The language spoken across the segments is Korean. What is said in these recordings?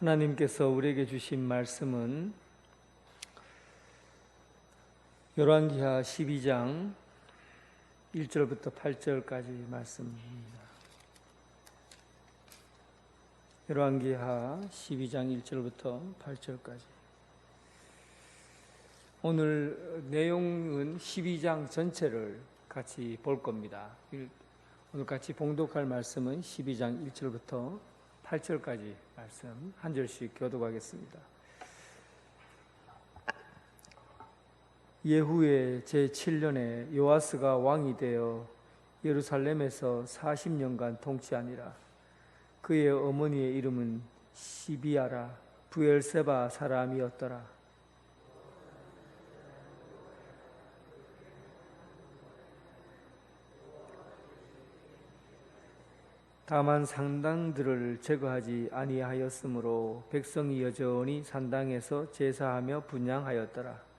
하나님께서 우리에게 주신 말씀은 열왕기하 12장 1절부터 8절까지 말씀입니다. 열왕기하 12장 1절부터 8절까지. 오늘 내용은 12장 전체를 같이 볼 겁니다. 오늘 같이 봉독할 말씀은 12장 1절부터 8절까지 말씀 한 절씩 교독하겠습니다. 예후의 제7년에 요아스가 왕이 되어 예루살렘에서 40년간 통치하니라. 그의 어머니의 이름은 시비아라 브엘세바 사람이었더라. 다만 산당들을 제거하지 아니하였으므로 백성이 여전히 산당에서 제사하며 분향하였더라.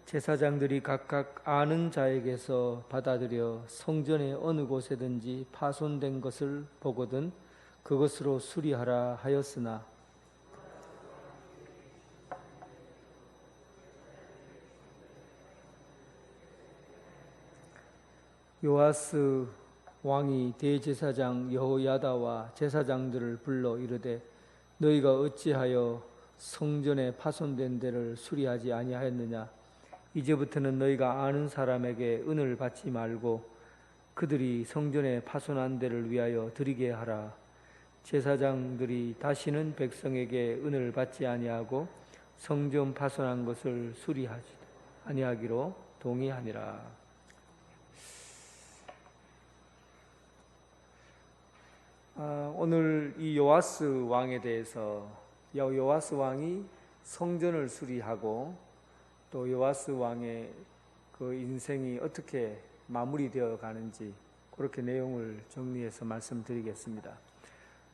제사장들이 각각 아는 자에게서 받아들여 성전의 어느 곳에든지 파손된 것을 보거든 그것으로 수리하라 하였으나 요아스 왕이 대제사장 여호야다와 제사장들을 불러 이르되 너희가 어찌하여 성전의 파손된 데를 수리하지 아니하였느냐. 이제부터는 너희가 아는 사람에게 은을 받지 말고 그들이 성전에 파손한 데를 위하여 드리게 하라. 제사장들이 다시는 백성에게 은을 받지 아니하고 성전 파손한 것을 수리하지 아니하기로 동의하니라. 오늘 이 요아스 왕에 대해서 요아스 왕이 성전을 수리하고 또 요아스 왕의 그 인생이 어떻게 마무리되어 가는지 그렇게 내용을 정리해서 말씀드리겠습니다.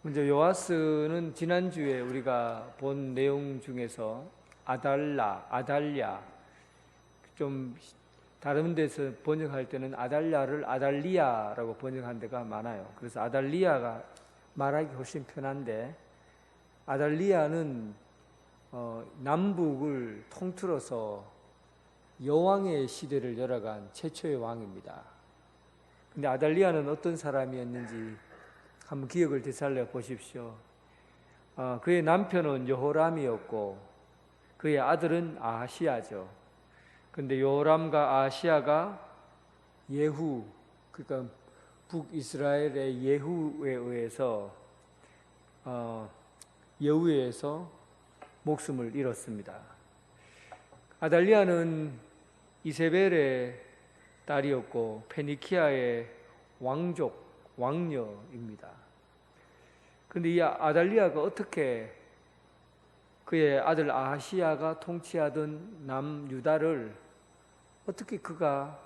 먼저 요아스는 지난주에 우리가 본 내용 중에서 아달랴, 좀 다른 데서 번역할 때는 아달랴를 아달리아라고 번역한 데가 많아요. 그래서 아달리아가 말하기 훨씬 편한데, 아달리아는 남북을 통틀어서 여왕의 시대를 열어간 최초의 왕입니다. 근데 아달리아는 어떤 사람이었는지 한번 기억을 되살려 보십시오. 그의 남편은 여호람이었고 그의 아들은 아하시아죠. 근데 여호람과 아하시아가 예후, 그러니까 북이스라엘의 예후에 의해서 목숨을 잃었습니다. 아달리아는 이세벨의 딸이었고 페니키아의 왕녀입니다. 그런데 이 아달리아가 어떻게 그의 아들 아하시아가 통치하던 남유다를 어떻게 그가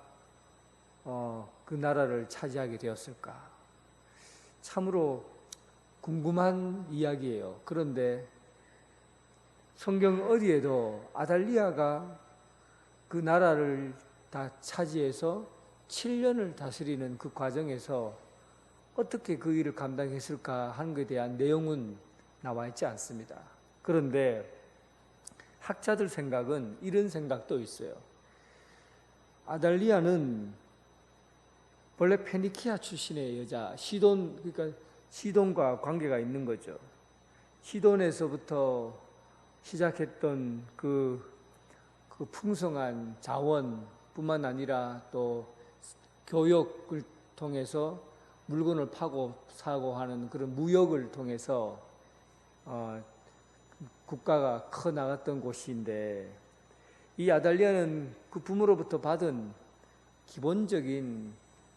그 나라를 차지하게 되었을까? 참으로 궁금한 이야기예요. 그런데 성경 어디에도 아달리아가 그 나라를 다 차지해서 7년을 다스리는 그 과정에서 어떻게 그 일을 감당했을까 하는 것에 대한 내용은 나와 있지 않습니다. 그런데 학자들 생각은 이런 생각도 있어요. 아달리아는 원래 페니키아 출신의 여자, 그러니까 시돈과 관계가 있는 거죠. 시돈에서부터 시작했던 그 풍성한 자원뿐만 아니라 또 교역을 통해서 물건을 파고 사고 하는 그런 무역을 통해서 국가가 커 나갔던 곳인데, 이 아달리아는 그 부모로부터 받은 기본적인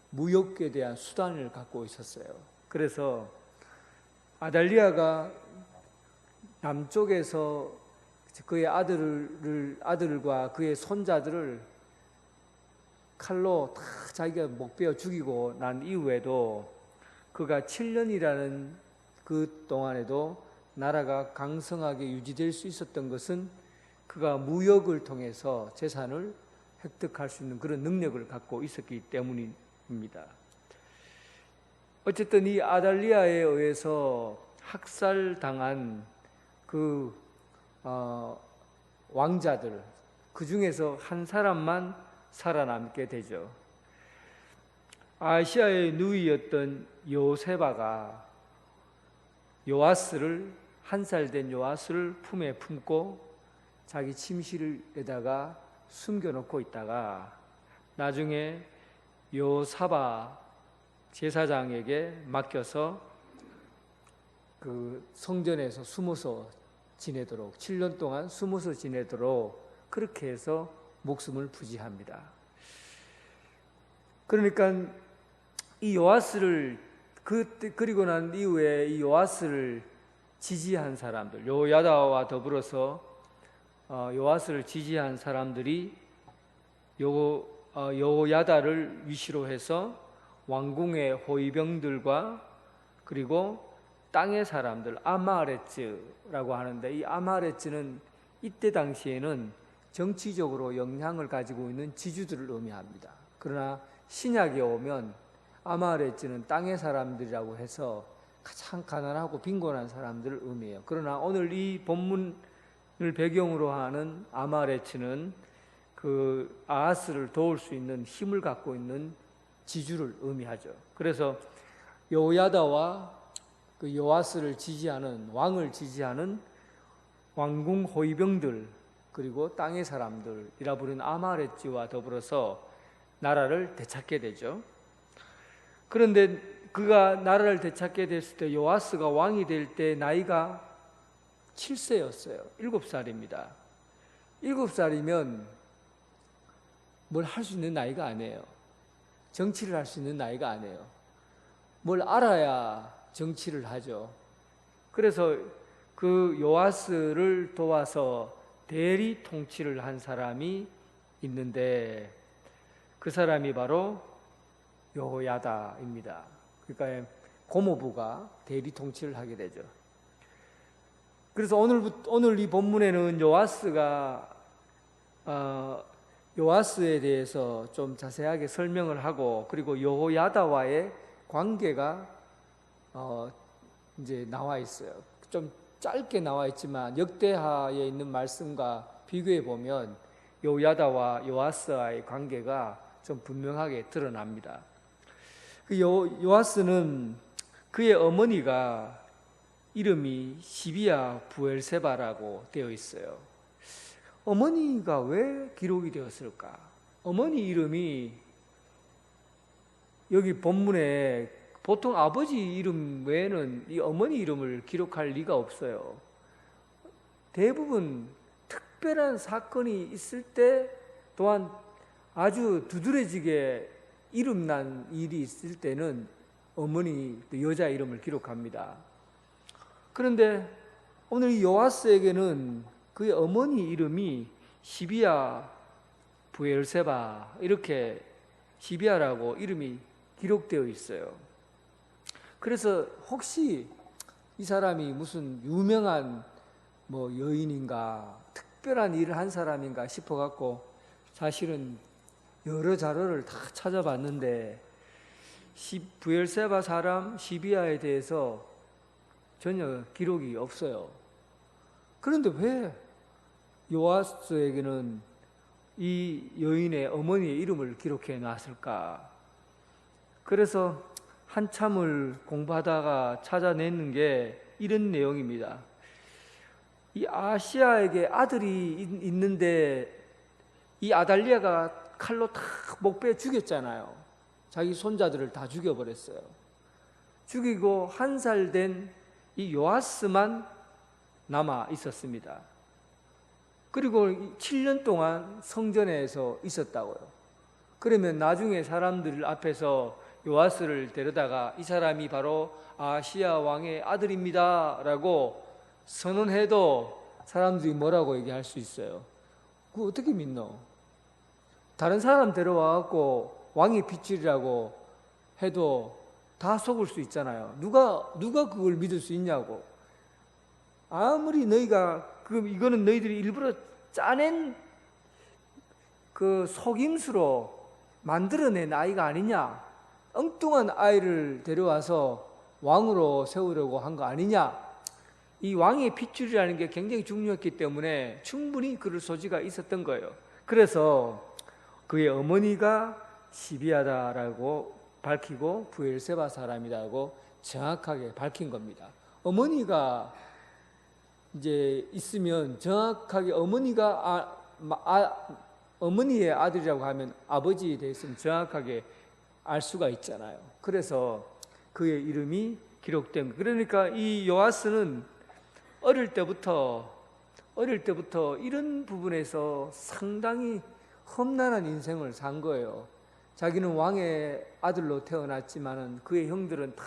무역에 대한 수단을 갖고 있었어요. 그래서 아달리아가 남쪽에서 그의 아들과 그의 손자들을 칼로 다 자기가 목베어 죽이고 난 이후에도 그가 7년이라는 그 동안에도 나라가 강성하게 유지될 수 있었던 것은 그가 무역을 통해서 재산을 획득할 수 있는 그런 능력을 갖고 있었기 때문입니다. 어쨌든 이 아달리아에 의해서 학살당한 그 왕자들, 그 중에서 한 사람만 살아남게 되죠. 아시아의 누이였던 요세바가 요아스를, 한 살 된 요아스를 품에 품고 자기 침실에다가 숨겨놓고 있다가 나중에 요사바 제사장에게 맡겨서 그 성전에서 숨어서 지내도록, 7년 동안 숨어서 지내도록 그렇게 해서 목숨을 부지합니다. 그러니까 이 요아스를 그리고 난 이후에 이 요아스를 지지한 사람들, 요야다와 더불어서 요아스를 지지한 사람들이 요야다를 위시로 해서 왕궁의 호위병들과 그리고 땅의 사람들, 아마레츠라고 하는데, 이 아마레츠는 이때 당시에는 정치적으로 영향을 가지고 있는 지주들을 의미합니다. 그러나 신약에 오면 아마레츠는 땅의 사람들이라고 해서 가장 가난하고 빈곤한 사람들을 의미해요. 그러나 오늘 이 본문을 배경으로 하는 아마레츠는 그 아하스를 도울 수 있는 힘을 갖고 있는 지주를 의미하죠. 그래서 요야다와 그 요아스를 지지하는, 왕을 지지하는 왕궁 호위병들 그리고 땅의 사람들이라 부르는 아마레츠와 더불어서 나라를 되찾게 되죠. 그런데 그가 나라를 되찾게 됐을 때 요아스가 왕이 될 때 나이가 7세였어요. 7살입니다. 7살이면 뭘 할 수 있는 나이가 아니에요. 정치를 할 수 있는 나이가 아니에요. 뭘 알아야 정치를 하죠. 그래서 그 요아스를 도와서 대리 통치를 한 사람이 있는데 그 사람이 바로 요야다입니다. 그러니까 고모부가 대리 통치를 하게 되죠. 그래서 오늘 이 본문에는 요아스에 대해서 좀 자세하게 설명을 하고, 그리고 요야다와의 관계가 이제 나와 있어요. 좀 짧게 나와 있지만 역대하에 있는 말씀과 비교해 보면 요야다와 요아스와의 관계가 좀 분명하게 드러납니다. 그 요아스는 그의 어머니가 이름이 시비야 부엘세바라고 되어 있어요. 어머니가 왜 기록이 되었을까? 어머니 이름이 여기 본문에 보통 아버지 이름 외에는 이 어머니 이름을 기록할 리가 없어요. 대부분 특별한 사건이 있을 때, 또한 아주 두드러지게 이름난 일이 있을 때는 어머니, 여자 이름을 기록합니다. 그런데 오늘 이 요아스에게는 그의 어머니 이름이 시비야 부엘세바, 이렇게 시비야라고 이름이 기록되어 있어요. 그래서 혹시 이 사람이 무슨 유명한 여인인가, 특별한 일을 한 사람인가 싶어갖고 사실은 여러 자료를 다 찾아봤는데 부엘세바 사람 시비야에 대해서 전혀 기록이 없어요. 그런데 왜 요아스에게는 이 여인의 어머니의 이름을 기록해 놨을까? 그래서 한참을 공부하다가 찾아내는 게 이런 내용입니다. 이 아시아에게 아들이 있는데 이 아달리아가 칼로 다 목베어 죽였잖아요. 자기 손자들을 다 죽여버렸어요. 죽이고 1살 된 이 요아스만 남아 있었습니다. 그리고 7년 동안 성전에서 있었다고요. 그러면 나중에 사람들 앞에서 요아스를 데려다가 이 사람이 바로 아시아 왕의 아들입니다 라고 선언해도 사람들이 뭐라고 얘기할 수 있어요? 그거 어떻게 믿노? 다른 사람 데려와갖고 왕의 핏줄이라고 해도 다 속을 수 있잖아요. 누가 그걸 믿을 수 있냐고. 아무리 너희가 이거는 너희들이 일부러 짜낸 그 속임수로 만들어낸 아이가 아니냐, 엉뚱한 아이를 데려와서 왕으로 세우려고 한 거 아니냐. 이 왕의 핏줄이라는 게 굉장히 중요했기 때문에 충분히 그럴 소지가 있었던 거예요. 그래서 그의 어머니가 시비아다라고 밝히고 브엘세바 사람이라고 정확하게 밝힌 겁니다. 어머니가 이제 있으면 정확하게 어머니의 아들이라고 하면 아버지에 대해서는 정확하게 알 수가 있잖아요. 그래서 그의 이름이 기록된 거예요. 그러니까 이 요아스는 어릴 때부터 이런 부분에서 상당히 험난한 인생을 산 거예요. 자기는 왕의 아들로 태어났지만은 그의 형들은 다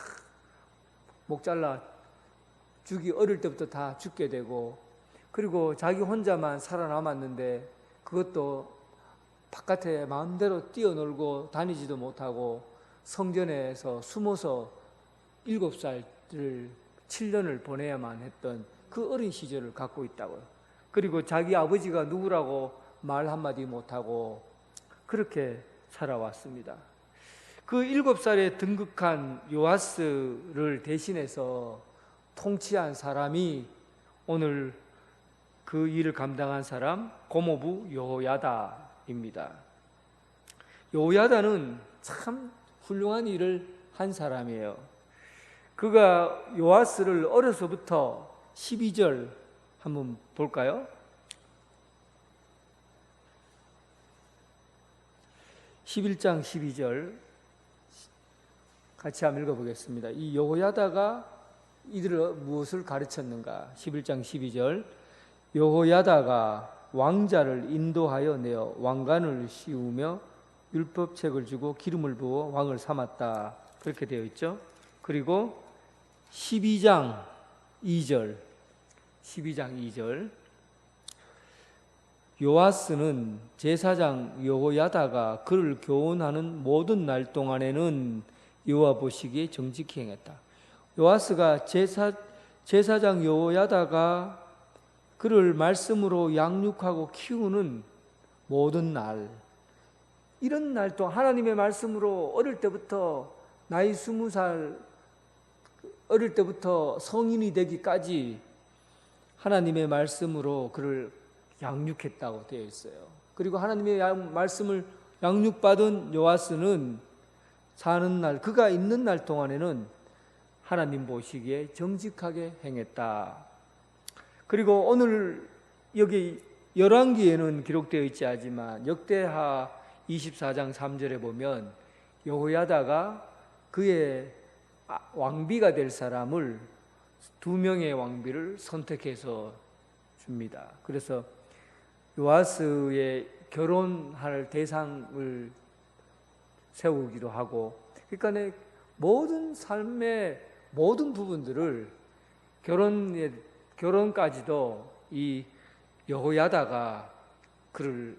목 잘라 어릴 때부터 다 죽게 되고, 그리고 자기 혼자만 살아남았는데 그것도 바깥에 마음대로 뛰어놀고 다니지도 못하고 성전에서 숨어서 7살을 7년을 보내야만 했던 그 어린 시절을 갖고 있다고요. 그리고 자기 아버지가 누구라고 말 한마디 못하고 그렇게 살아왔습니다. 그 7살에 등극한 요아스를 대신해서 통치한 사람이 오늘 그 일을 감당한 사람, 고모부 여호야다입니다. 여호야다는 참 훌륭한 일을 한 사람이에요. 그가 요아스를 어려서부터 12절 한번 볼까요? 11장 12절 같이 한번 읽어보겠습니다. 이 여호야다가 이들을 무엇을 가르쳤는가? 11장 12절 여호야다가 왕자를 인도하여 내어 왕관을 씌우며 율법책을 주고 기름을 부어 왕을 삼았다. 그렇게 되어 있죠. 그리고 12장 2절 요아스는 제사장 여호야다가 그를 교훈하는 모든 날 동안에는 여호와 보시기에 정직히 행했다. 요아스가 제사장 여호야다가 그를 말씀으로 양육하고 키우는 모든 날, 이런 날 동안 하나님의 말씀으로 어릴 때부터 나이 20살 어릴 때부터 성인이 되기까지 하나님의 말씀으로 그를 양육했다고 되어 있어요. 그리고 하나님의 말씀을 양육받은 요아스는 사는 날, 그가 있는 날 동안에는 하나님 보시기에 정직하게 행했다. 그리고 오늘 여기 열왕기에는 기록되어 있지 않지만 역대하 24장 3절에 보면 여호야다가 그의 왕비가 될 사람을 2명의 왕비를 선택해서 줍니다. 그래서 요아스의 결혼할 대상을 세우기도 하고, 그러니까 모든 삶의 모든 부분들을 결혼까지도 이 여호야다가 그를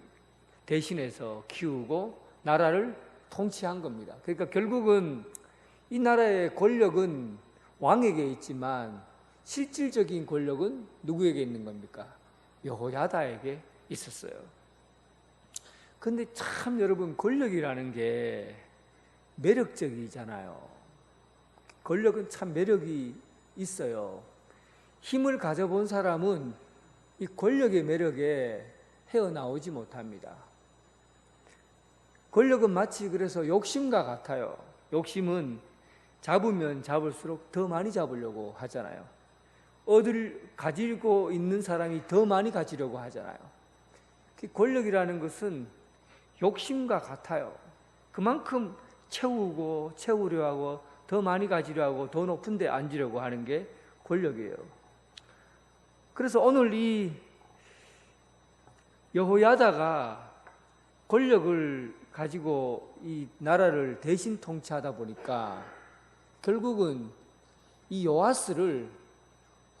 대신해서 키우고 나라를 통치한 겁니다. 그러니까 결국은 이 나라의 권력은 왕에게 있지만 실질적인 권력은 누구에게 있는 겁니까? 여호야다에게 있었어요. 근데 참 여러분, 권력이라는 게 매력적이잖아요. 권력은 참 매력이 있어요. 힘을 가져본 사람은 이 권력의 매력에 헤어나오지 못합니다. 권력은 마치 그래서 욕심과 같아요. 욕심은 잡으면 잡을수록 더 많이 잡으려고 하잖아요. 가지고 있는 사람이 더 많이 가지려고 하잖아요. 권력이라는 것은 욕심과 같아요. 그만큼 채우려 하고 더 많이 가지려 하고 더 높은 데 앉으려고 하는 게 권력이에요. 그래서 오늘 이 여호야다가 권력을 가지고 이 나라를 대신 통치하다 보니까 결국은 이 요아스를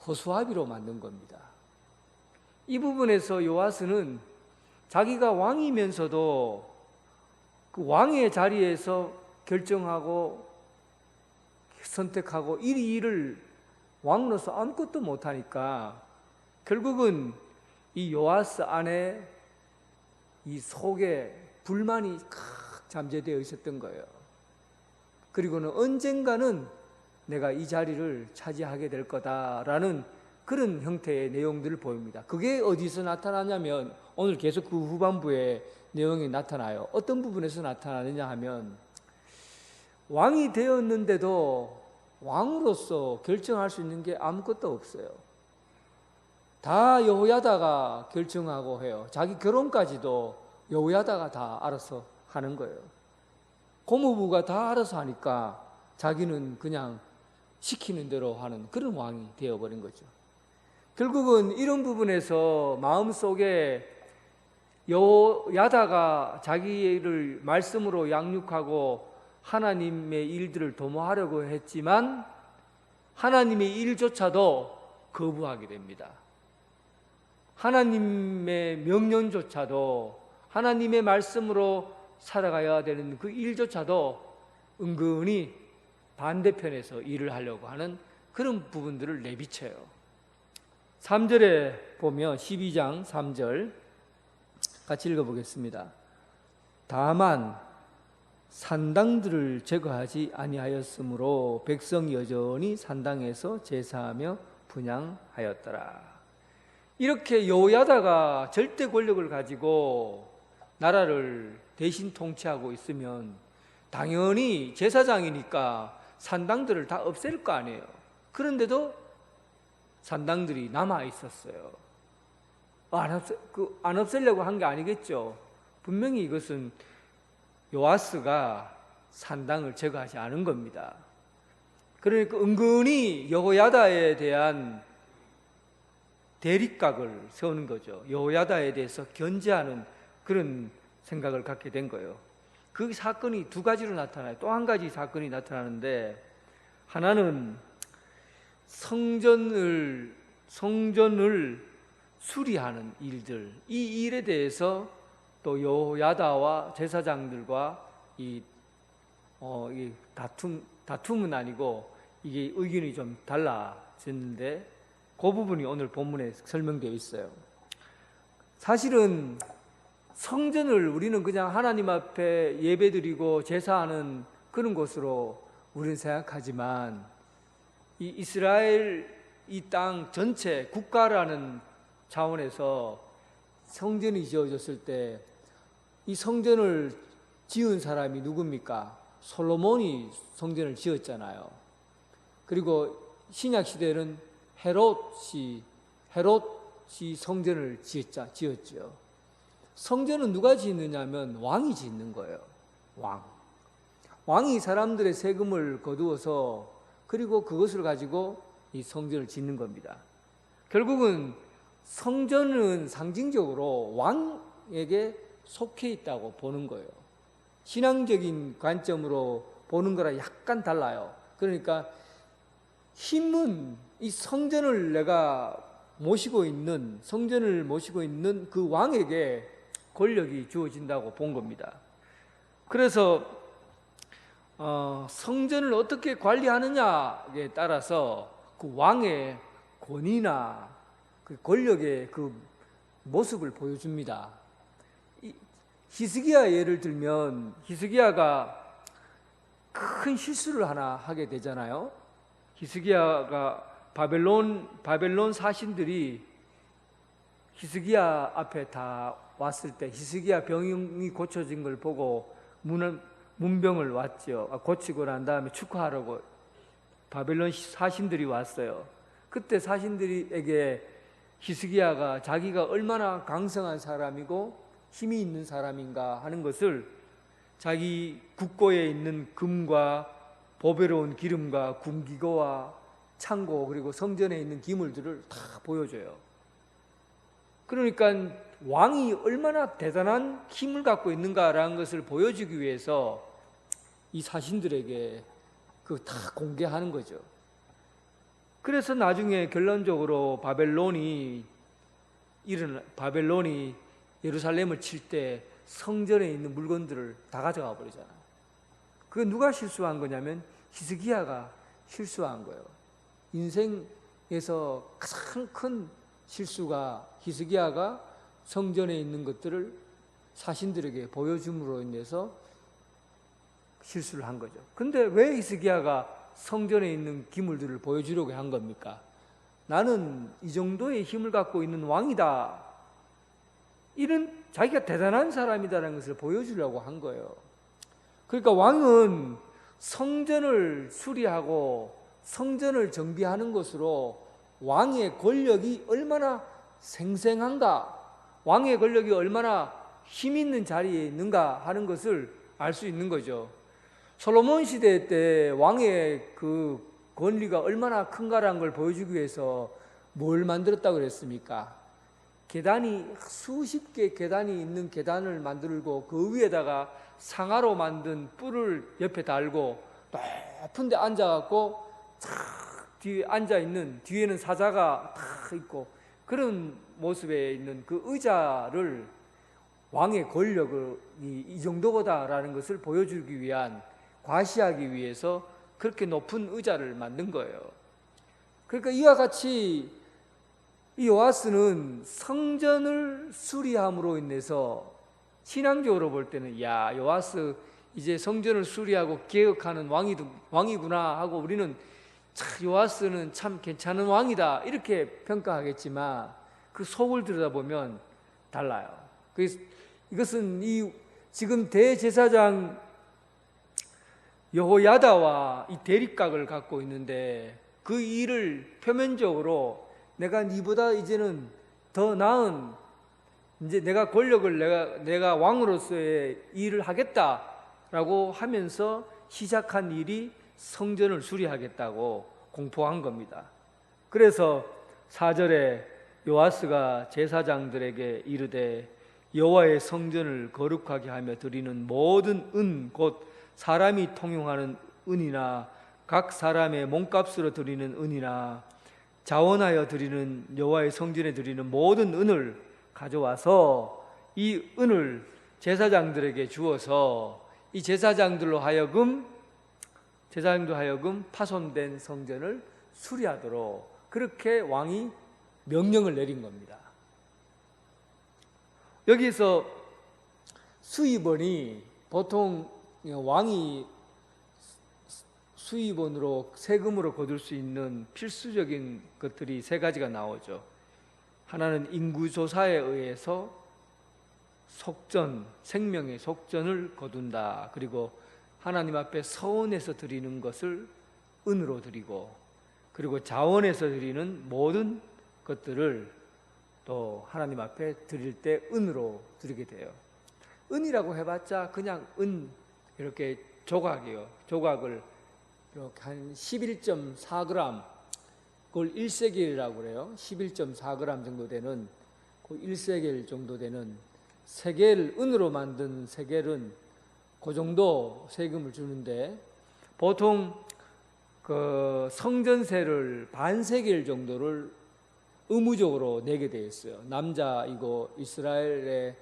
허수아비로 만든 겁니다. 이 부분에서 요아스는 자기가 왕이면서도 그 왕의 자리에서 결정하고 선택하고 이 일을 왕으로서 아무것도 못하니까 결국은 이 요아스 안에 이 속에 불만이 칵 잠재되어 있었던 거예요. 그리고는 언젠가는 내가 이 자리를 차지하게 될 거다라는 그런 형태의 내용들을 보입니다. 그게 어디서 나타나냐면 오늘 계속 그 후반부에 내용이 나타나요. 어떤 부분에서 나타나느냐 하면 왕이 되었는데도 왕으로서 결정할 수 있는 게 아무것도 없어요. 다 여호야다가 결정하고 해요. 자기 결혼까지도 여호야다가 다 알아서 하는 거예요. 고모부가 다 알아서 하니까 자기는 그냥 시키는 대로 하는 그런 왕이 되어버린 거죠. 결국은 이런 부분에서 마음속에 여호야다가 자기를 말씀으로 양육하고 하나님의 일들을 도모하려고 했지만 하나님의 일조차도 거부하게 됩니다. 하나님의 명령조차도 하나님의 말씀으로 살아가야 되는 그 일조차도 은근히 반대편에서 일을 하려고 하는 그런 부분들을 내비쳐요. 3절에 보면 12장 3절 같이 읽어보겠습니다. 다만 산당들을 제거하지 아니하였으므로 백성이 여전히 산당에서 제사하며 분향하였더라. 이렇게 여호야다가 절대 권력을 가지고 나라를 대신 통치하고 있으면 당연히 제사장이니까 산당들을 다 없앨 거 아니에요. 그런데도 산당들이 남아 있었어요. 안 없애려고 한 게 아니겠죠. 분명히 이것은 요아스가 산당을 제거하지 않은 겁니다. 그러니까 은근히 여호야다에 대한 대립각을 세우는 거죠. 여호야다에 대해서 견제하는 그런 생각을 갖게 된 거예요. 그 사건이 두 가지로 나타나요. 또 한 가지 사건이 나타나는데 하나는 성전을 수리하는 일들, 이 일에 대해서 또 여호야다와 제사장들과 이 다툼은 아니고 이게 의견이 좀 달라졌는데 그 부분이 오늘 본문에 설명되어 있어요. 사실은 성전을 우리는 그냥 하나님 앞에 예배드리고 제사하는 그런 곳으로 우리는 생각하지만 이 이스라엘 이 땅 전체 국가라는 차원에서 성전이 지어졌을 때 이 성전을 지은 사람이 누굽니까? 솔로몬이 성전을 지었잖아요. 그리고 신약 시대는 헤롯이 성전을 지었죠. 성전은 누가 짓느냐 하면 왕이 짓는 거예요. 왕이 사람들의 세금을 거두어서 그리고 그것을 가지고 이 성전을 짓는 겁니다. 결국은 성전은 상징적으로 왕에게 속해 있다고 보는 거예요. 신앙적인 관점으로 보는 거랑 약간 달라요. 그러니까 힘은 이 성전을 모시고 있는 그 왕에게 권력이 주어진다고 본 겁니다. 그래서 성전을 어떻게 관리하느냐에 따라서 그 왕의 권위나 그 권력의 그 모습을 보여줍니다. 히스기야 예를 들면 히스기야가 큰 실수를 하나 하게 되잖아요. 히스기야가 바벨론 사신들이 히스기야 앞에 다 왔을 때 히스기야 병이 고쳐진 걸 보고 문병을 왔죠. 고치고 난 다음에 축하하라고 바벨론 사신들이 왔어요. 그때 사신들에게 히스기야가 자기가 얼마나 강성한 사람이고 힘이 있는 사람인가 하는 것을 자기 국고에 있는 금과 보배로운 기름과 군기고와 창고 그리고 성전에 있는 기물들을 다 보여줘요. 그러니까 왕이 얼마나 대단한 힘을 갖고 있는가라는 것을 보여주기 위해서 이 사신들에게 그 다 공개하는 거죠. 그래서 나중에 결론적으로 바벨론이 예루살렘을 칠 때 성전에 있는 물건들을 다 가져가 버리잖아요. 그게 누가 실수한 거냐면 히스기야가 실수한 거예요. 인생에서 가장 큰 실수가 히스기야가 성전에 있는 것들을 사신들에게 보여줌으로 인해서 실수를 한 거죠. 근데 왜 히스기야가 성전에 있는 기물들을 보여주려고 한 겁니까? 나는 이 정도의 힘을 갖고 있는 왕이다, 이런 자기가 대단한 사람이다라는 것을 보여주려고 한 거예요. 그러니까 왕은 성전을 수리하고 성전을 정비하는 것으로 왕의 권력이 얼마나 생생한가, 왕의 권력이 얼마나 힘 있는 자리에 있는가 하는 것을 알 수 있는 거죠. 솔로몬 시대 때 왕의 그 권리가 얼마나 큰가라는 걸 보여주기 위해서 뭘 만들었다고 그랬습니까? 계단이 수십 개 계단이 있는 계단을 만들고 그 위에다가 상아로 만든 뿔을 옆에 달고 높은 데 앉아갖고 뒤에 앉아있는, 뒤에는 사자가 탁 있고 그런 모습에 있는 그 의자를 왕의 권력이 이 정도다라는 것을 보여주기 위한, 과시하기 위해서 그렇게 높은 의자를 만든 거예요. 그러니까 이와 같이 이 요아스는 성전을 수리함으로 인해서 신앙적으로 볼 때는 야, 요아스 이제 성전을 수리하고 개혁하는 왕이구나 하고 우리는 요아스는 참 괜찮은 왕이다 이렇게 평가하겠지만 그 속을 들여다보면 달라요. 이것은 지금 대제사장 여호야다와 이 대립각을 갖고 있는데 그 일을 표면적으로 내가 네보다 이제는 더 나은, 이제 내가 권력을 내가 왕으로서의 일을 하겠다라고 하면서 시작한 일이 성전을 수리하겠다고 공포한 겁니다. 그래서 4절에 요아스가 제사장들에게 이르되 여호와의 성전을 거룩하게 하며 드리는 모든 은 곧 사람이 통용하는 은이나 각 사람의 몸값으로 드리는 은이나 자원하여 드리는 여호와의 성전에 드리는 모든 은을 가져와서 이 은을 제사장들에게 주어서 이 제사장들로 하여금 파손된 성전을 수리하도록 그렇게 왕이 명령을 내린 겁니다. 여기서 수입원이, 보통 왕이 수입원으로 세금으로 거둘 수 있는 필수적인 것들이 세 가지가 나오죠. 하나는 인구조사에 의해서 생명의 속전을 거둔다. 그리고 하나님 앞에 서원해서 드리는 것을 은으로 드리고, 그리고 자원해서 드리는 모든 것들을 또 하나님 앞에 드릴 때 은으로 드리게 돼요. 은이라고 해봤자 그냥 이렇게 조각이에요. 조각을 이렇게 한 11.4g, 그걸 1세겔이라고 그래요. 11.4g 정도 되는, 그 1세겔 정도 되는 세겔, 은으로 만든 세겔은 그 정도 세금을 주는데, 보통 그 성전세를 반세겔 정도를 의무적으로 내게 되어 있어요. 남자이고 이스라엘의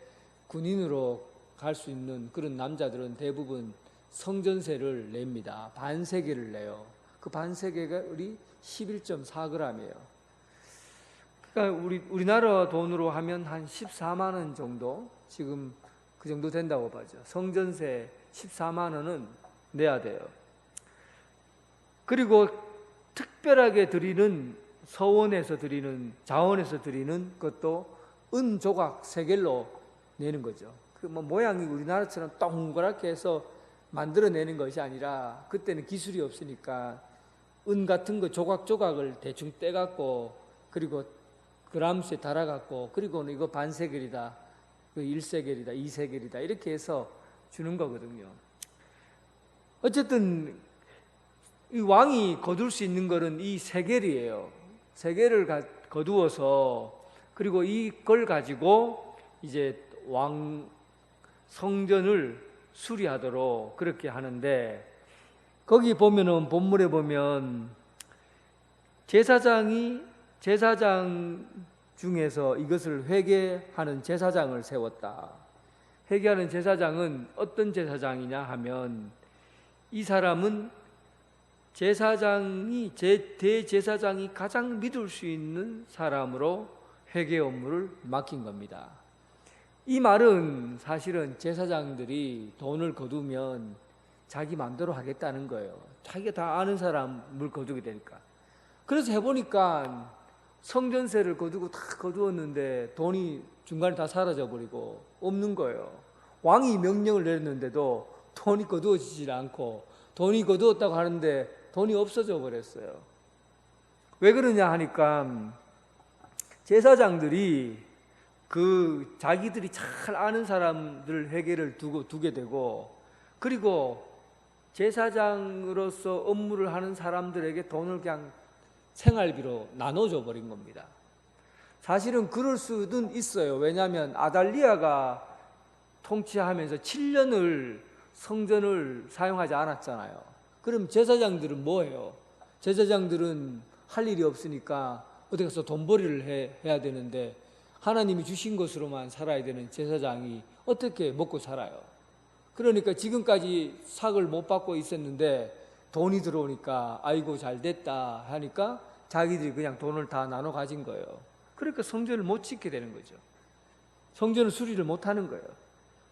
군인으로 갈 수 있는 그런 남자들은 대부분 성전세를 냅니다. 반세겔을 내요. 그 반세겔이 11.4g이에요. 그러니까 우리나라 돈으로 하면 한 14만 원 정도, 지금 그 정도 된다고 봐죠. 성전세 14만 원은 내야 돼요. 그리고 특별하게 드리는, 서원에서 드리는, 자원에서 드리는 것도 은 조각 세겔로 내는 거죠. 그 모양이 우리나라처럼 동그랗게 해서 만들어내는 것이 아니라, 그때는 기술이 없으니까 은 같은 거 조각조각을 대충 떼갖고, 그리고 그람수에 달아갖고, 그리고는 이거 반세겔이다, 1세겔이다, 2세겔이다 이렇게 해서 주는 거거든요. 어쨌든 이 왕이 거둘 수 있는 것은 이 세겔이에요. 세겔을 거두어서, 그리고 이걸 가지고 이제 왕 성전을 수리하도록 그렇게 하는데, 거기 보면은 본문에 보면 제사장 중에서 이것을 회개하는 제사장을 세웠다. 회개하는 제사장은 어떤 제사장이냐 하면, 이 사람은 대제사장이 가장 믿을 수 있는 사람으로 회개 업무를 맡긴 겁니다. 이 말은 사실은 제사장들이 돈을 거두면 자기 마음대로 하겠다는 거예요. 자기가 다 아는 사람을 거두게 되니까. 그래서 해보니까 성전세를 거두고 다 거두었는데 돈이 중간에 다 사라져버리고 없는 거예요. 왕이 명령을 내렸는데도 돈이 거두어지질 않고, 돈이 거두었다고 하는데 돈이 없어져 버렸어요. 왜 그러냐 하니까 제사장들이 자기들이 잘 아는 사람들 회개를 두게 되고, 그리고 제사장으로서 업무를 하는 사람들에게 돈을 그냥 생활비로 나눠줘 버린 겁니다. 사실은 그럴 수도 있어요. 왜냐하면 아달리아가 통치하면서 7년을 성전을 사용하지 않았잖아요. 그럼 제사장들은 뭐예요? 제사장들은 할 일이 없으니까 어디 가서 돈벌이를 해야 되는데, 하나님이 주신 것으로만 살아야 되는 제사장이 어떻게 먹고 살아요? 그러니까 지금까지 삭을 못 받고 있었는데 돈이 들어오니까 아이고 잘 됐다 하니까 자기들이 그냥 돈을 다 나눠 가진 거예요. 그러니까 성전을 못 짓게 되는 거죠. 성전을 수리를 못 하는 거예요.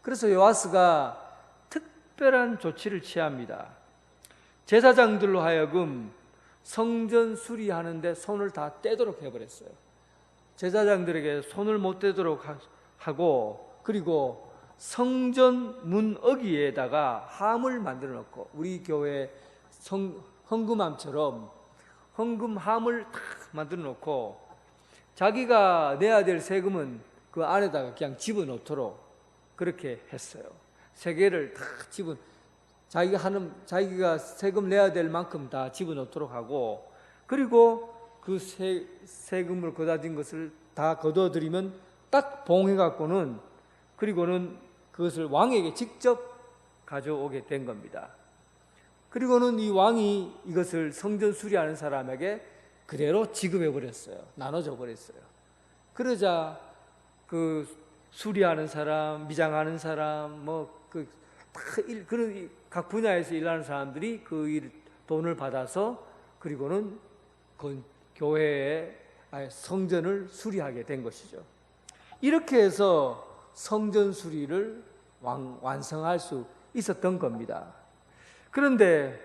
그래서 요아스가 특별한 조치를 취합니다. 제사장들로 하여금 성전 수리하는데 손을 다 떼도록 해버렸어요. 제사장들에게 손을 못 떼도록 하고, 그리고 성전 문 어귀에다가 함을 만들어 놓고, 우리 교회 헌금함처럼 헌금함을 탁 만들어 놓고, 자기가 내야 될 세금은 그 안에다가 그냥 집어넣도록 그렇게 했어요. 세계를 다 자기가 세금 내야 될 만큼 다 집어넣도록 하고, 그리고 그 세금을 거둬진 것을 다 거둬들이면 딱 봉해갖고는, 그리고는 그것을 왕에게 직접 가져오게 된 겁니다. 그리고는 이 왕이 이것을 성전 수리하는 사람에게 그대로 지급해 버렸어요. 나눠줘 버렸어요. 그러자 그 수리하는 사람, 미장하는 사람, 그런 각 분야에서 일하는 사람들이 그 돈을 받아서, 그리고는 그 교회의 성전을 수리하게 된 것이죠. 이렇게 해서 성전 수리를 완성할 수 있었던 겁니다. 그런데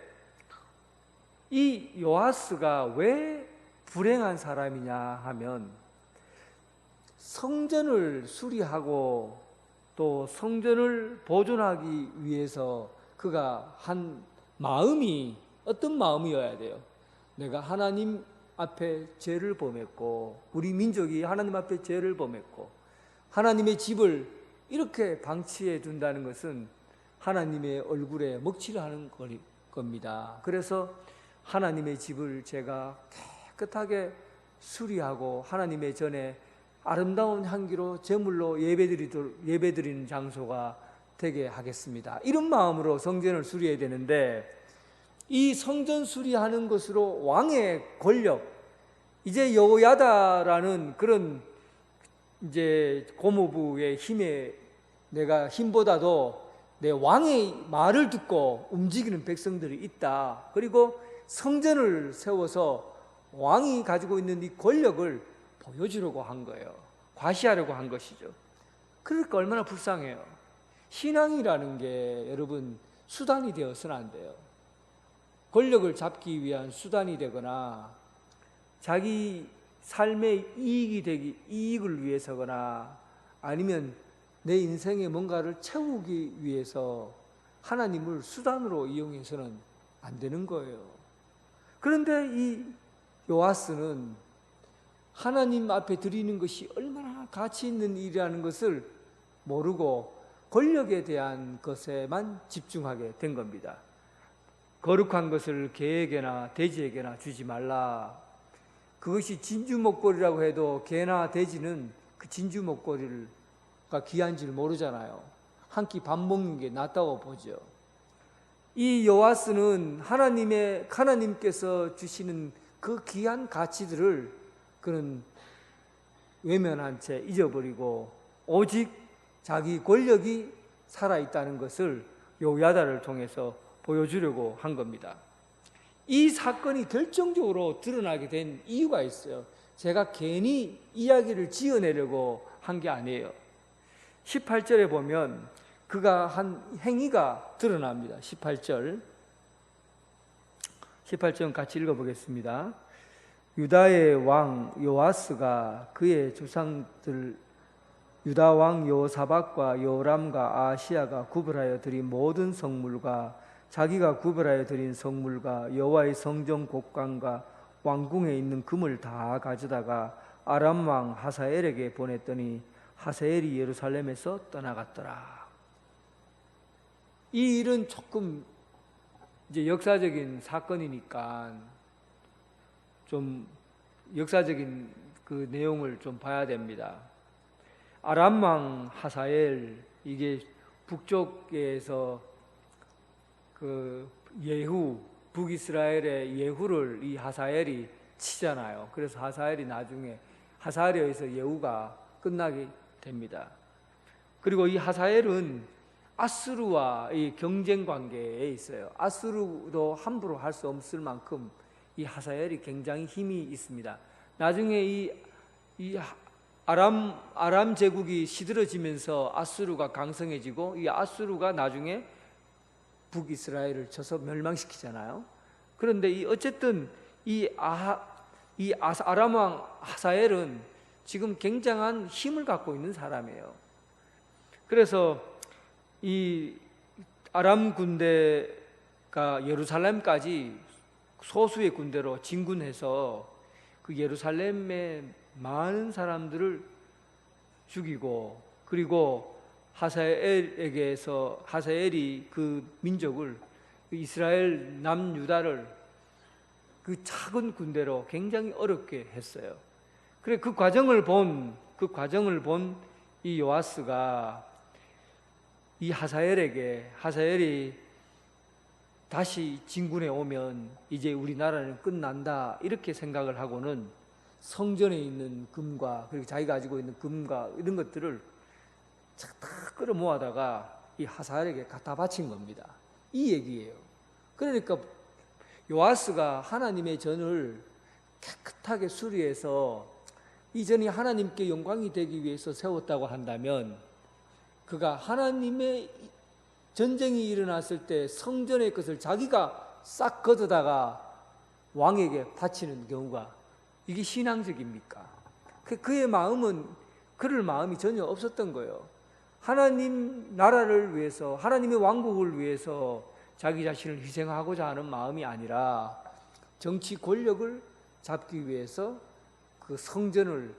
이 요아스가 왜 불행한 사람이냐 하면, 성전을 수리하고 또 성전을 보존하기 위해서 그가 한 마음이 어떤 마음이어야 돼요? 내가 하나님 앞에 죄를 범했고, 우리 민족이 하나님 앞에 죄를 범했고, 하나님의 집을 이렇게 방치해 둔다는 것은 하나님의 얼굴에 먹칠을 하는 겁니다. 그래서 하나님의 집을 제가 깨끗하게 수리하고 하나님의 전에 아름다운 향기로 제물로 예배드리는 장소가 되게 하겠습니다. 이런 마음으로 성전을 수리해야 되는데, 이 성전 수리하는 것으로 왕의 권력, 이제 여호야다라는 그런 이제 고모부의 힘에, 내가 힘보다도 내 왕의 말을 듣고 움직이는 백성들이 있다. 그리고 성전을 세워서 왕이 가지고 있는 이 권력을 보여주려고 한 거예요. 과시하려고 한 것이죠. 그러니까 얼마나 불쌍해요. 신앙이라는 게 여러분 수단이 되어서는 안 돼요. 권력을 잡기 위한 수단이 되거나 자기 삶의 이익을 위해서거나 아니면 내 인생에 뭔가를 채우기 위해서 하나님을 수단으로 이용해서는 안 되는 거예요. 그런데 이 요아스는 하나님 앞에 드리는 것이 얼마나 가치 있는 일이라는 것을 모르고 권력에 대한 것에만 집중하게 된 겁니다. 거룩한 것을 개에게나 돼지에게나 주지 말라. 그것이 진주 목걸이라고 해도 개나 돼지는 그 진주 목걸이가 귀한 줄 모르잖아요. 한 끼 밥 먹는 게 낫다고 보죠. 이 요아스는 하나님께서 주시는 그 귀한 가치들을 그는 외면한 채 잊어버리고 오직 자기 권력이 살아있다는 것을 요야다를 통해서 보여주려고 한 겁니다. 이 사건이 결정적으로 드러나게 된 이유가 있어요. 제가 괜히 이야기를 지어내려고 한 게 아니에요. 18절에 보면 그가 한 행위가 드러납니다. 18절 같이 읽어보겠습니다. 유다의 왕 요아스가 그의 조상들 유다 왕 여호사밧과 여호람과 아하시야가 구별하여 드린 모든 성물과 자기가 구별하여 드린 성물과 여호와의 성전 곡관과 왕궁에 있는 금을 다 가져다가 아람 왕 하사엘에게 보냈더니 하사엘이 예루살렘에서 떠나갔더라. 이 일은 조금 이제 역사적인 사건이니까 좀 역사적인 그 내용을 좀 봐야 됩니다. 아람 왕 하사엘, 이게 북쪽에서 그 예후, 북이스라엘의 예후를 이 하사엘이 치잖아요. 그래서 하사엘이 나중에 하사엘에 의해서 예후가 끝나게 됩니다. 그리고 이 하사엘은 아수르와 이 경쟁 관계에 있어요. 아수르도 함부로 할 수 없을 만큼 이 하사엘이 굉장히 힘이 있습니다. 나중에 이 아람 제국이 시들어지면서 아수르가 강성해지고 이 아수르가 나중에 북이스라엘을 쳐서 멸망시키잖아요. 그런데 어쨌든 아람 왕 하사엘은 지금 굉장한 힘을 갖고 있는 사람이에요. 그래서 이 아람 군대가 예루살렘까지 소수의 군대로 진군해서 그 예루살렘의 많은 사람들을 죽이고, 그리고 하사엘이 그 민족을, 이스라엘 남유다를 그 작은 군대로 굉장히 어렵게 했어요. 그래 그 과정을 본 이 요아스가 이 하사엘이 다시 진군해 오면 이제 우리나라는 끝난다 이렇게 생각을 하고는 성전에 있는 금과 그리고 자기가 가지고 있는 금과 이런 것들을 다 끌어모아다가 이 하사엘에게 갖다 바친 겁니다. 이 얘기예요. 그러니까 요아스가 하나님의 전을 깨끗하게 수리해서 이 전이 하나님께 영광이 되기 위해서 세웠다고 한다면, 그가 하나님의 전쟁이 일어났을 때 성전의 것을 자기가 싹 걷어다가 왕에게 바치는 경우가, 이게 신앙적입니까? 그의 마음은 그럴 마음이 전혀 없었던 거예요. 하나님 나라를 위해서, 하나님의 왕국을 위해서 자기 자신을 희생하고자 하는 마음이 아니라 정치 권력을 잡기 위해서 그 성전을,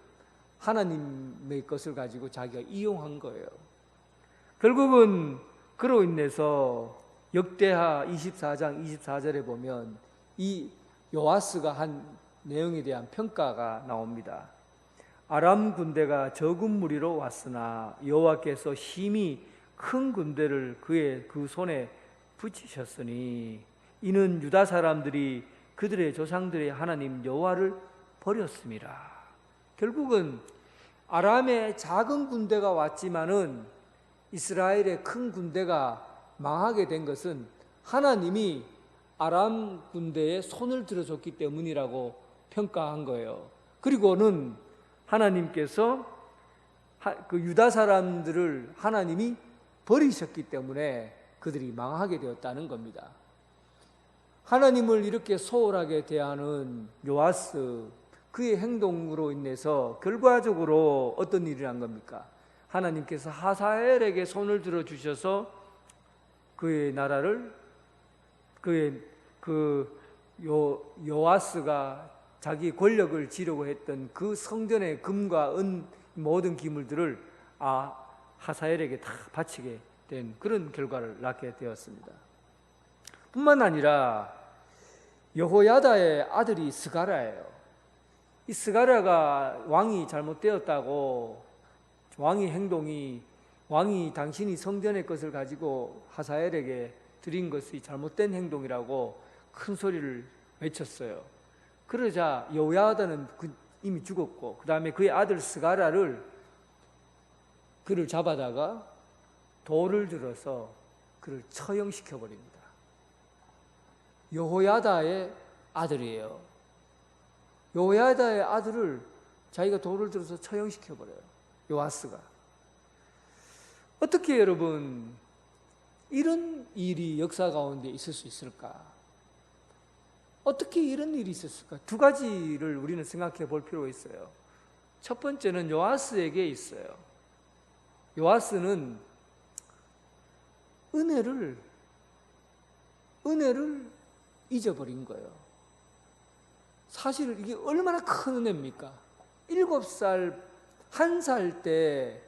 하나님의 것을 가지고 자기가 이용한 거예요. 결국은 그로 인해서 역대하 24장 24절에 보면 이 요아스가 한 내용에 대한 평가가 나옵니다. 아람 군대가 적은 무리로 왔으나 여호와께서 힘이 큰 군대를 그 손에 붙이셨으니 이는 유다 사람들이 그들의 조상들의 하나님 여호와를 버렸습니다. 결국은 아람의 작은 군대가 왔지만은 이스라엘의 큰 군대가 망하게 된 것은 하나님이 아람 군대에 손을 들어줬기 때문이라고 평가한 거예요. 그리고는 하나님께서 그 유다 사람들을 하나님이 버리셨기 때문에 그들이 망하게 되었다는 겁니다. 하나님을 이렇게 소홀하게 대하는 요아스, 그의 행동으로 인해서 결과적으로 어떤 일이 난 겁니까? 하나님께서 하사엘에게 손을 들어주셔서 그의 나라를, 요아스가 자기 권력을 지려고 했던 그 성전의 금과 은 모든 기물들을 하사엘에게 다 바치게 된 그런 결과를 낳게 되었습니다. 뿐만 아니라 여호야다의 아들이 스가랴예요. 이 스가랴가 왕이 잘못되었다고, 왕이 당신이 성전의 것을 가지고 하사엘에게 드린 것이 잘못된 행동이라고 큰 소리를 외쳤어요. 그러자 여호야다는 이미 죽었고, 그 다음에 그의 아들 스가랴를 그를 잡아다가 돌을 들어서 그를 처형시켜 버립니다. 여호야다의 아들이에요. 여호야다의 아들을 자기가 돌을 들어서 처형시켜버려요. 요아스가. 어떻게 여러분 이런 일이 역사 가운데 있을 수 있을까? 어떻게 이런 일이 있었을까? 두 가지를 우리는 생각해 볼 필요가 있어요. 첫 번째는 요아스에게 있어요. 요아스는 은혜를 잊어버린 거예요. 사실 이게 얼마나 큰 은혜입니까? 7살, 1살 때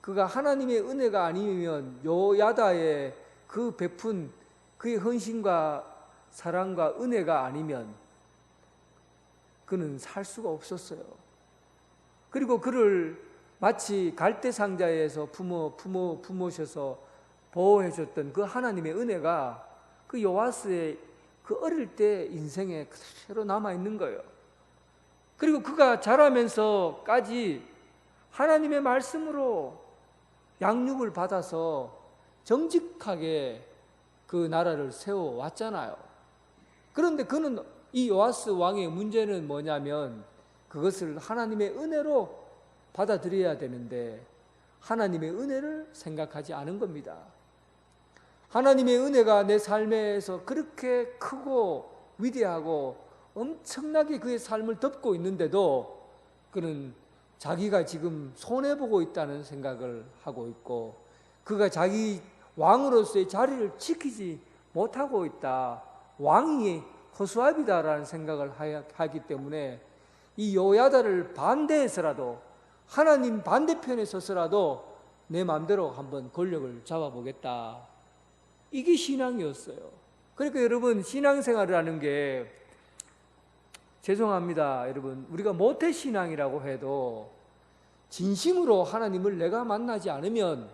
그가 하나님의 은혜가 아니면 요야다의 그 베푼 그의 헌신과 사랑과 은혜가 아니면 그는 살 수가 없었어요. 그리고 그를 마치 갈대상자에서 품으셔서 보호해줬던 그 하나님의 은혜가 그 요아스의 그 어릴 때 인생에 그대로 남아있는 거예요. 그리고 그가 자라면서까지 하나님의 말씀으로 양육을 받아서 정직하게 그 나라를 세워왔잖아요. 그런데 그는 이 요아스 왕의 문제는 뭐냐면 그것을 하나님의 은혜로 받아들여야 되는데 하나님의 은혜를 생각하지 않은 겁니다. 하나님의 은혜가 내 삶에서 그렇게 크고 위대하고 엄청나게 그의 삶을 덮고 있는데도 그는 자기가 지금 손해보고 있다는 생각을 하고 있고 그가 자기 왕으로서의 자리를 지키지 못하고 있다. 왕이 허수아비다라는 생각을 하기 때문에 이 요야다를 반대해서라도 하나님 반대편에 서서라도 내 마음대로 한번 권력을 잡아보겠다. 이게 신앙이었어요. 그러니까 여러분 신앙생활을 하는 게 죄송합니다. 여러분 우리가 모태신앙이라고 해도 진심으로 하나님을 내가 만나지 않으면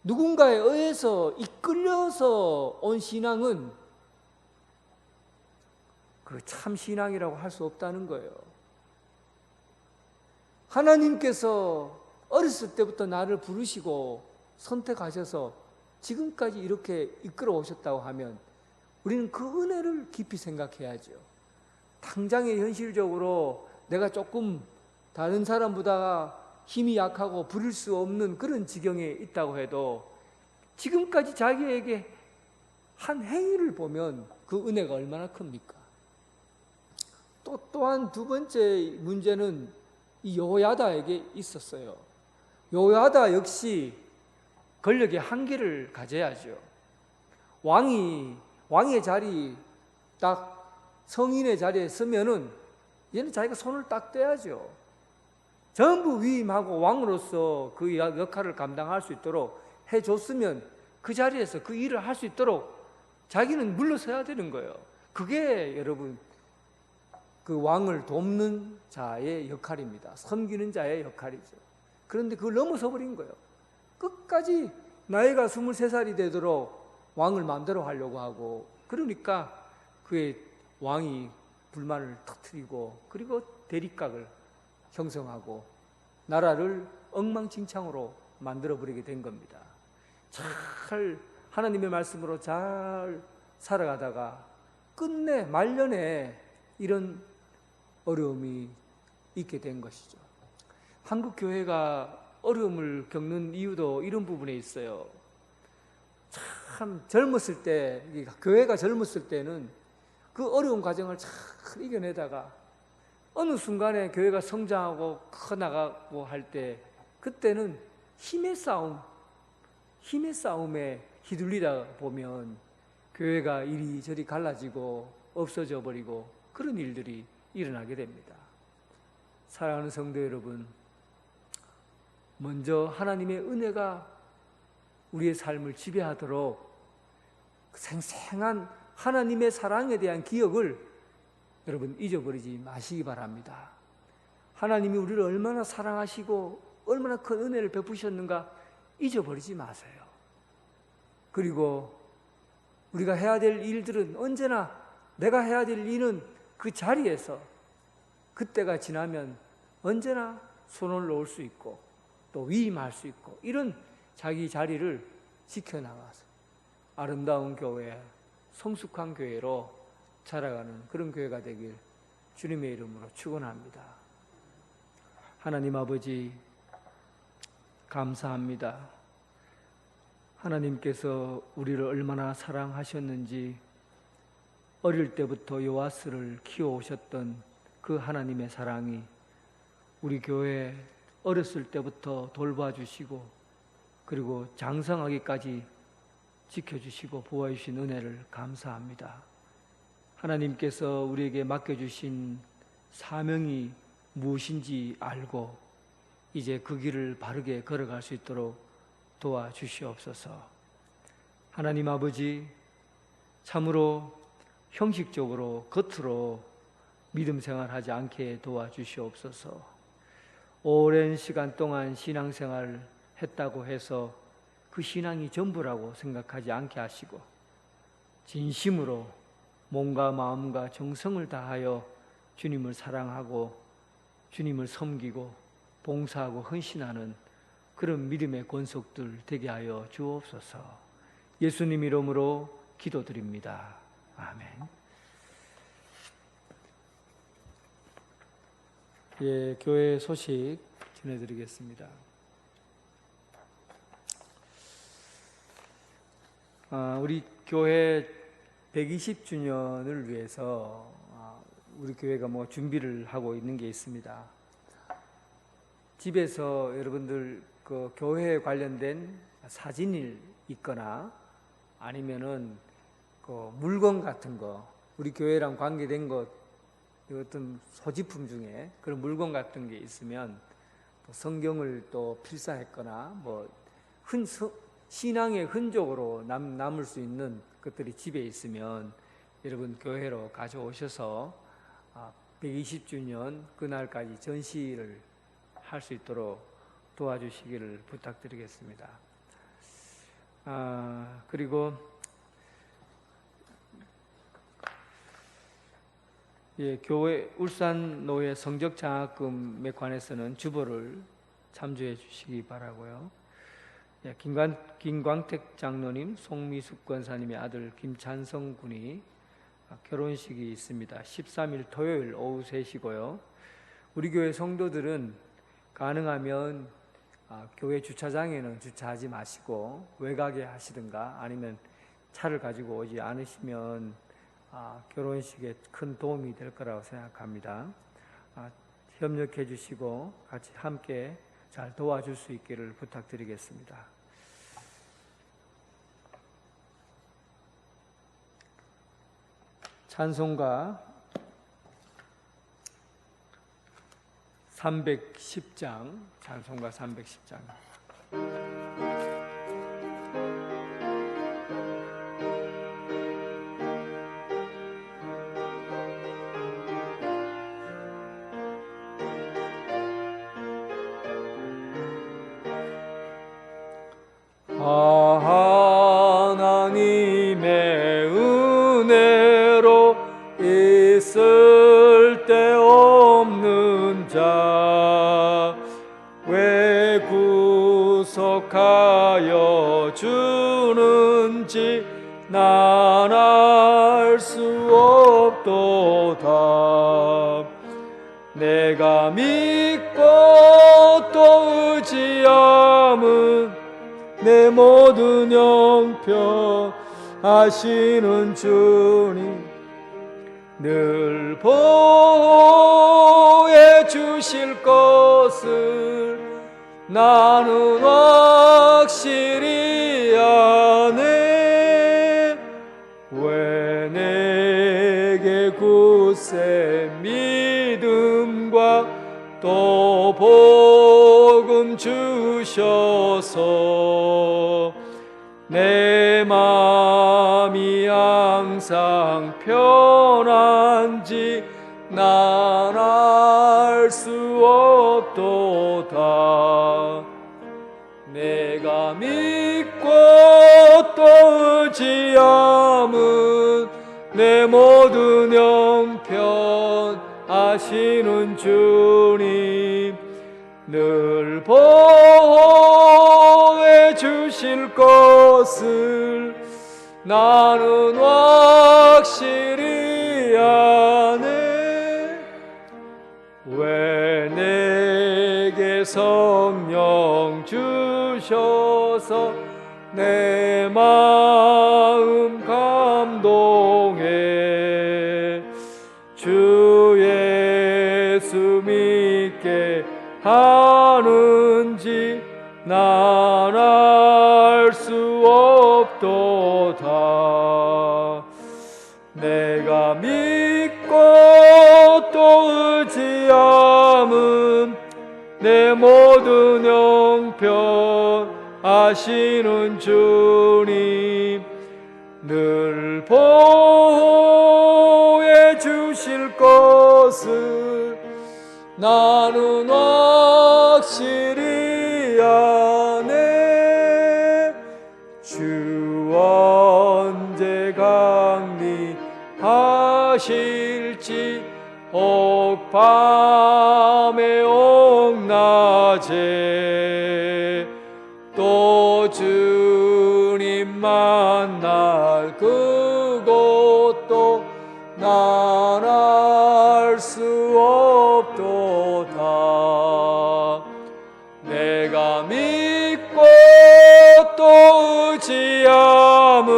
누군가에 의해서 이끌려서 온 신앙은 그 참 신앙이라고 할 수 없다는 거예요. 하나님께서 어렸을 때부터 나를 부르시고 선택하셔서 지금까지 이렇게 이끌어 오셨다고 하면 우리는 그 은혜를 깊이 생각해야죠. 당장에 현실적으로 내가 조금 다른 사람보다 힘이 약하고 부릴 수 없는 그런 지경에 있다고 해도 지금까지 자기에게 한 행위를 보면 그 은혜가 얼마나 큽니까? 또한 두 번째 문제는 이 여호야다에게 있었어요. 여호야다 역시 권력의 한계를 가져야죠. 왕의 자리 딱 성인의 자리에 서면은 얘는 자기가 손을 딱 떼야죠. 전부 위임하고 왕으로서 그 역할을 감당할 수 있도록 해줬으면 그 자리에서 그 일을 할 수 있도록 자기는 물러서야 되는 거예요. 그게 여러분 그 왕을 돕는 자의 역할입니다. 섬기는 자의 역할이죠. 그런데 그걸 넘어서 버린 거예요. 끝까지 나이가 23살이 되도록 왕을 마음대로 하려고 하고 그러니까 그의 왕이 불만을 터뜨리고 그리고 대립각을 형성하고 나라를 엉망진창으로 만들어버리게 된 겁니다. 잘 하나님의 말씀으로 잘 살아가다가 끝내 말년에 이런 어려움이 있게 된 것이죠. 한국 교회가 어려움을 겪는 이유도 이런 부분에 있어요. 참 젊었을 때 교회가 젊었을 때는 그 어려운 과정을 잘 이겨내다가 어느 순간에 교회가 성장하고 커나가고 할 때 그때는 힘의 싸움에 휘둘리다 보면 교회가 이리저리 갈라지고 없어져 버리고 그런 일들이 일어나게 됩니다. 사랑하는 성도 여러분, 먼저 하나님의 은혜가 우리의 삶을 지배하도록 생생한 하나님의 사랑에 대한 기억을 여러분 잊어버리지 마시기 바랍니다. 하나님이 우리를 얼마나 사랑하시고 얼마나 큰 은혜를 베푸셨는가 잊어버리지 마세요. 그리고 우리가 해야 될 일들은 언제나 내가 해야 될 일은 그 자리에서 그때가 지나면 언제나 손을 놓을 수 있고 또 위임할 수 있고 이런 자기 자리를 지켜나가서 아름다운 교회, 성숙한 교회로 자라가는 그런 교회가 되길 주님의 이름으로 축원합니다. 하나님 아버지 감사합니다. 하나님께서 우리를 얼마나 사랑하셨는지 어릴 때부터 요아스를 키워오셨던 그 하나님의 사랑이 우리 교회 어렸을 때부터 돌봐주시고 그리고 장성하기까지 지켜주시고 보호해주신 은혜를 감사합니다. 하나님께서 우리에게 맡겨주신 사명이 무엇인지 알고 이제 그 길을 바르게 걸어갈 수 있도록 도와주시옵소서. 하나님 아버지, 참으로 형식적으로 겉으로 믿음 생활하지 않게 도와주시옵소서. 오랜 시간 동안 신앙생활 했다고 해서 그 신앙이 전부라고 생각하지 않게 하시고 진심으로 몸과 마음과 정성을 다하여 주님을 사랑하고 주님을 섬기고 봉사하고 헌신하는 그런 믿음의 권속들 되게 하여 주옵소서. 예수님 이름으로 기도드립니다. 아멘. 예, 교회 소식 전해드리겠습니다. 우리 교회 120주년을 위해서 우리 교회가 준비를 하고 있는 게 있습니다. 집에서 여러분들 그 교회에 관련된 사진이 있거나 아니면은 그 물건 같은 거, 우리 교회랑 관계된 것, 어떤 소지품 중에 그런 물건 같은 게 있으면 성경을 또 필사했거나 신앙의 흔적으로 남을 수 있는 것들이 집에 있으면 여러분 교회로 가져오셔서 120주년 그날까지 전시를 할 수 있도록 도와주시기를 부탁드리겠습니다. 그리고 교회 울산노회 성적장학금에 관해서는 주보를 참조해 주시기 바라고요. 김광택 장로님, 송미숙 권사님의 아들 김찬성 군이 결혼식이 있습니다. 13일 토요일 오후 3시고요. 우리 교회 성도들은 가능하면 교회 주차장에는 주차하지 마시고 외곽에 하시든가 아니면 차를 가지고 오지 않으시면 결혼식에 큰 도움이 될 거라고 생각합니다. 협력해 주시고 같이 함께 잘 도와줄 수 있기를 부탁드리겠습니다. 찬송가 310장, 찬송가 310장. 하나님의 은혜로 있을 데 없는 자 왜 구속하여 주는지 난 알 수 없도다. 내가 믿고 또 의지함은 내 모든 형편 하시는 주님 늘 보호해 주실 것을 나는 확실히 아네. 왜 내게 굳세 믿음과 또 복음 주셔서 내 마음이 항상 편한지 난 알 수 없도다. 내가 믿고 또 의지함은 내 모든 형편 하시는 주님 늘 보호해 주실 것을 나는 확실히 미안해. 왜 내게 성령 주셔서 내 마음 감동해. 주 예수 믿게 하는지 난 알 수 없도다. 내가 믿고 또 의지함은 내 모든 형편 아시는 주님 늘 보호해 주실 것을 나는 확실히 아네. 주 언제 강림하실지 혹 밤에 혹 낮에 또 주님 만날 그곳도 난 알 수 없도다. 내가 믿고 또 의지함은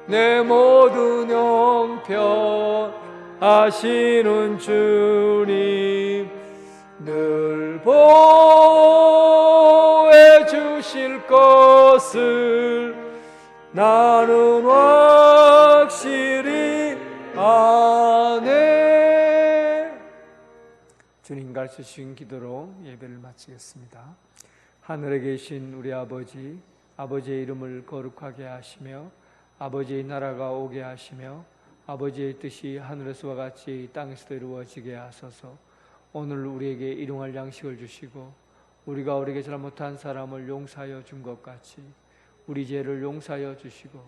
내 모든 형편 아시는 주님 늘 보호해 주실 것을 나는 확실히 아네. 주님 가르쳐주신 기도로 예배를 마치겠습니다. 하늘에 계신 우리 아버지, 아버지의 이름을 거룩하게 하시며 아버지의 나라가 오게 하시며 아버지의 뜻이 하늘에서와 같이 땅에서도 이루어지게 하소서. 오늘 우리에게 일용할 양식을 주시고 우리가 우리에게 잘못한 사람을 용서하여 준 것 같이 우리 죄를 용서하여 주시고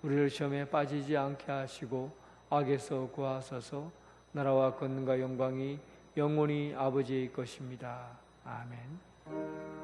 우리를 시험에 빠지지 않게 하시고 악에서 구하소서. 나라와 권능과 영광이 영원히 아버지의 것입니다. 아멘.